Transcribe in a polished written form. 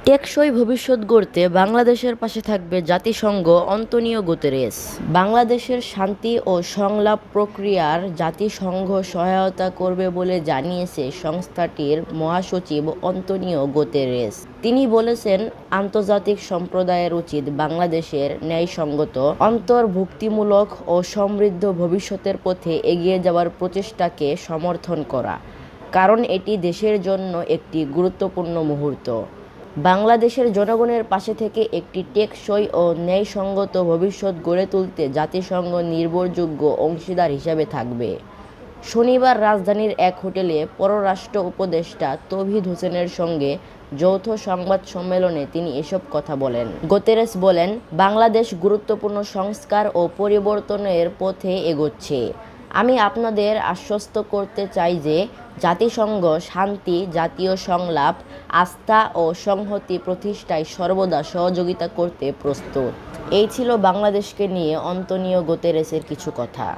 টেকসই ভবিষ্যৎ গড়তে বাংলাদেশের পাশে থাকবে জাতিসংঘ। Antonio Guterres. বাংলাদেশের শান্তি ও সংলাপ প্রক্রিয়ার জাতিসংঘ সহায়তা করবে বলে জানিয়েছে সংস্থাটির মহাসচিব আন্তোনিও গুতেরেস। তিনি বলেছেন, আন্তর্জাতিক সম্প্রদায়ের উচিত বাংলাদেশের ন্যায়সঙ্গত, অন্তর্ভুক্তিমূলক ও সমৃদ্ধ ভবিষ্যতের পথে এগিয়ে যাওয়ার প্রচেষ্টাকে সমর্থন করা, কারণ এটি দেশের জন্য একটি গুরুত্বপূর্ণ মুহূর্ত। বাংলাদেশের জনগণের পাশে থেকে একটি টেকসই ও ন্যায়সঙ্গত ভবিষ্যৎ গড়ে তুলতে জাতিসংঘ নির্ভরযোগ্য অংশীদার হিসেবে থাকবে। শনিবার রাজধানীর এক হোটেলে পররাষ্ট্র উপদেষ্টা তৌহিদ হোসেনের সঙ্গে যৌথ সংবাদ সম্মেলনে তিনি এসব কথা বলেন। গুতেরেস বলেন, বাংলাদেশ গুরুত্বপূর্ণ সংস্কার ও পরিবর্তনের পথে এগোচ্ছে। আমি আপনাদের আশ্বস্ত করতে চাই যে জাতিসংঘ শান্তি, জাতীয় সংলাপ, আস্থা ও সংহতি প্রতিষ্ঠায় সর্বদা সহযোগিতা করতে প্রস্তুত। এই ছিল বাংলাদেশকে নিয়ে আন্তোনিও গুতেরেসের কিছু কথা।